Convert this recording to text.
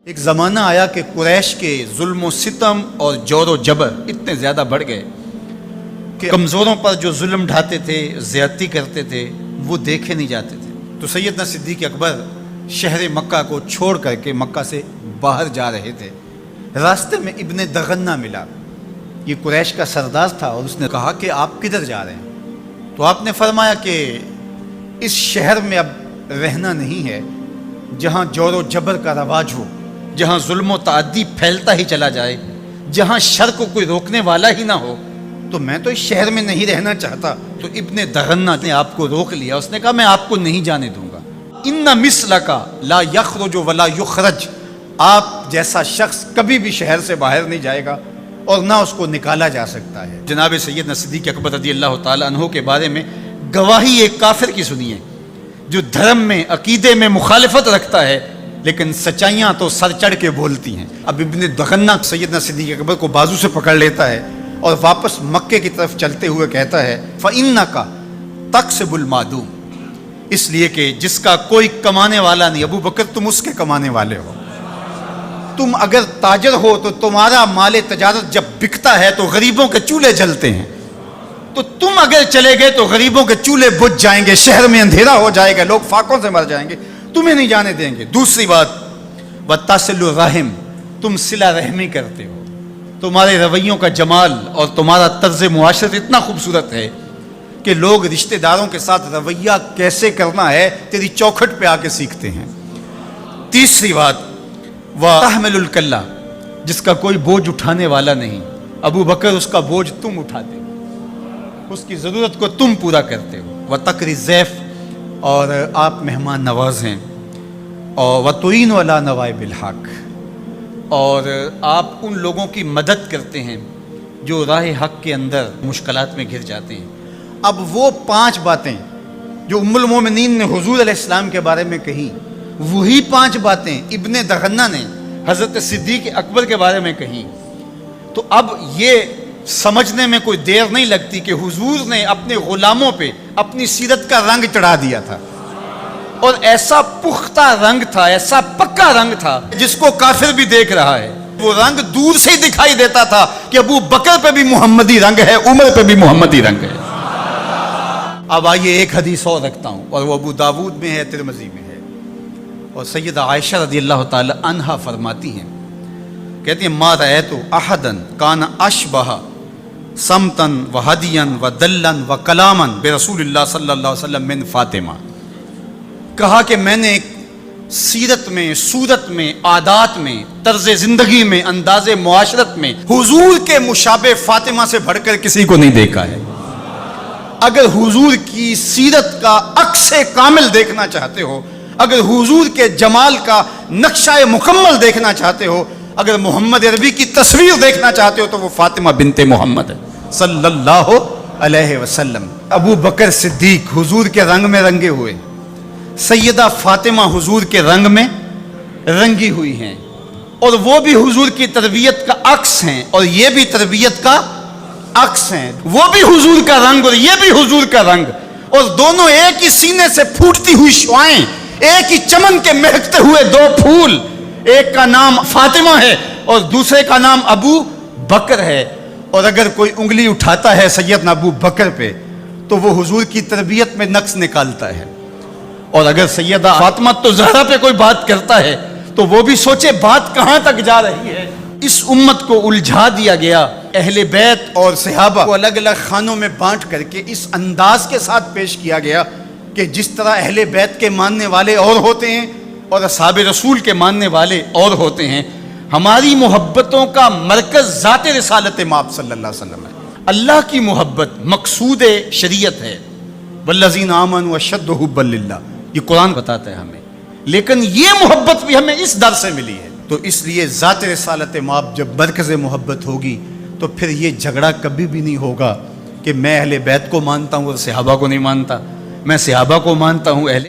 ایک زمانہ آیا کہ قریش کے ظلم و ستم اور جور و جبر اتنے زیادہ بڑھ گئے کہ کمزوروں پر جو ظلم ڈھاتے تھے، زیادتی کرتے تھے، وہ دیکھے نہیں جاتے تھے۔ تو سیدنا صدیق اکبر شہر مکہ کو چھوڑ کر کے مکہ سے باہر جا رہے تھے۔ راستے میں ابن دغنہ ملا، یہ قریش کا سردار تھا، اور اس نے کہا کہ آپ کدھر جا رہے ہیں؟ تو آپ نے فرمایا کہ اس شہر میں اب رہنا نہیں ہے جہاں جور و جبر کا رواج ہو، جہاں ظلم و تعدی پھیلتا ہی چلا جائے، جہاں شر کو کوئی روکنے والا ہی نہ ہو، تو میں تو اس شہر میں نہیں رہنا چاہتا۔ تو ابن دغنہ نے آپ کو روک لیا، اس نے کہا میں آپ کو نہیں جانے دوں گا۔ ان مثلک لا یخرج ولا یخرج، آپ جیسا شخص کبھی بھی شہر سے باہر نہیں جائے گا اور نہ اس کو نکالا جا سکتا ہے۔ جناب سیدنا صدیق اکبر رضی اللہ تعالی عنہ کے بارے میں گواہی ایک کافر کی سنیے جو دھرم میں، عقیدے میں مخالفت رکھتا ہے، لیکن سچائیاں تو سر چڑھ کے بولتی ہیں۔ اب ابن دغنہ سیدنا صدیق اکبر کو بازو سے پکڑ لیتا ہے اور واپس مکے کی طرف چلتے ہوئے کہتا ہے فَإِنَّكَ تَكْسِبُ الْمَعْدُومَ، اس لیے کہ جس کا کوئی کمانے والا نہیں، ابو بکر تم اس کے کمانے والے ہو۔ تم اگر تاجر ہو تو تمہارا مال تجارت جب بکتا ہے تو غریبوں کے چولہے جلتے ہیں، تو تم اگر چلے گئے تو غریبوں کے چولہے بجھ جائیں گے، شہر میں اندھیرا ہو جائے گا، لوگ فاقوں سے مر جائیں گے، تمہیں نہیں جانے دیں گے۔ دوسری بات وَتَصِلُ الرَّحِمَ، تم صلہ رحمی کرتے ہو، تمہارے رویوں کا جمال اور تمہارا طرز معاشرت اتنا خوبصورت ہے کہ لوگ رشتہ داروں کے ساتھ رویہ کیسے کرنا ہے تیری چوکھٹ پہ آ کے سیکھتے ہیں۔ تیسری بات وَتَحْمِلُ الْكَلَّ، جس کا کوئی بوجھ اٹھانے والا نہیں، ابو بکر اس کا بوجھ تم اٹھاتے ہو، اس کی ضرورت کو تم پورا کرتے ہو۔ وَتَقْرِي الضَّيْفَ، اور آپ مہمان نواز ہیں، اور وَتُعِينُ عَلَى نَوَائِبِ الْحَقِّ، اور آپ ان لوگوں کی مدد کرتے ہیں جو راہ حق کے اندر مشکلات میں گر جاتے ہیں۔ اب وہ 5 باتیں جو ام المومنین نے حضور علیہ السلام کے بارے میں کہیں، وہی 5 باتیں ابن دغنہ نے حضرت صدیق اکبر کے بارے میں کہیں۔ تو اب یہ سمجھنے میں کوئی دیر نہیں لگتی کہ حضور نے اپنے غلاموں پہ اپنی سیرت کا رنگ چڑھا دیا تھا، اور ایسا پختہ رنگ تھا، ایسا پکا رنگ تھا جس کو کافر بھی دیکھ رہا ہے۔ وہ رنگ دور سے ہی دکھائی دیتا تھا کہ ابو بکر پہ بھی محمدی رنگ ہے، عمر پہ بھی محمدی رنگ ہے۔ اب آئیے ایک حدیث اور رکھتا ہوں، اور وہ ابو داود میں ہے، ترمذی میں ہے، اور سیدہ عائشہ رضی اللہ تعالی عنہا فرماتی ہیں، کہتی ہیں ما رأیت احدا کان اشبہ سمتا وہدیا ودلا وکلاما برسول اللہ صلی اللہ علیہ وسلم من فاطمہ، کہا کہ میں نے ایک سیرت میں، صورت میں، عادات میں، طرز زندگی میں، انداز معاشرت میں حضور کے مشابہ فاطمہ سے بڑھ کر کسی کو نہیں دیکھا ہے۔ اگر حضور کی سیرت کا عکس کامل دیکھنا چاہتے ہو، اگر حضور کے جمال کا نقشہ مکمل دیکھنا چاہتے ہو، اگر محمد عربی کی تصویر دیکھنا چاہتے ہو، تو وہ فاطمہ بنت محمد ہے صلی اللہ علیہ وسلم۔ ابو بکر صدیق حضور کے رنگ میں رنگے ہوئے، سیدہ فاطمہ حضور کے رنگ میں رنگی ہوئی ہیں، اور وہ بھی حضور کی تربیت کا عکس ہیں، اور یہ بھی تربیت کا عکس ہیں۔ وہ بھی حضور کا رنگ اور یہ بھی حضور کا رنگ، اور دونوں ایک ہی سینے سے پھوٹتی ہوئی شعائیں، ایک ہی چمن کے مہکتے ہوئے 2 پھول، ایک کا نام فاطمہ ہے اور دوسرے کا نام ابو بکر ہے۔ اور اگر کوئی انگلی اٹھاتا ہے سیدنا ابو بکر پہ تو وہ حضور کی تربیت میں نقص نکالتا ہے، اور اگر سیدہ فاطمہ تو زہرا پہ کوئی بات کرتا ہے تو وہ بھی سوچے بات کہاں تک جا رہی ہے۔ اس امت کو الجھا دیا گیا، اہل بیت اور صحابہ کو الگ الگ خانوں میں بانٹ کر کے اس انداز کے ساتھ پیش کیا گیا کہ جس طرح اہل بیت کے ماننے والے اور ہوتے ہیں اور اصحاب رسول کے ماننے والے اور ہوتے ہیں۔ ہماری محبتوں کا مرکز ذات رسالت مآب صلی اللہ علیہ وسلم ہے۔ اللہ کی محبت مقصود شریعت ہے، والذین آمنوا اشد حبا للہ، یہ قرآن بتاتا ہے ہمیں، لیکن یہ محبت بھی ہمیں اس در سے ملی ہے۔ تو اس لیے ذات رسالت مآب جب مرکز محبت ہوگی تو پھر یہ جھگڑا کبھی بھی نہیں ہوگا کہ میں اہل بیت کو مانتا ہوں اور صحابہ کو نہیں مانتا، میں صحابہ کو مانتا ہوں، اہل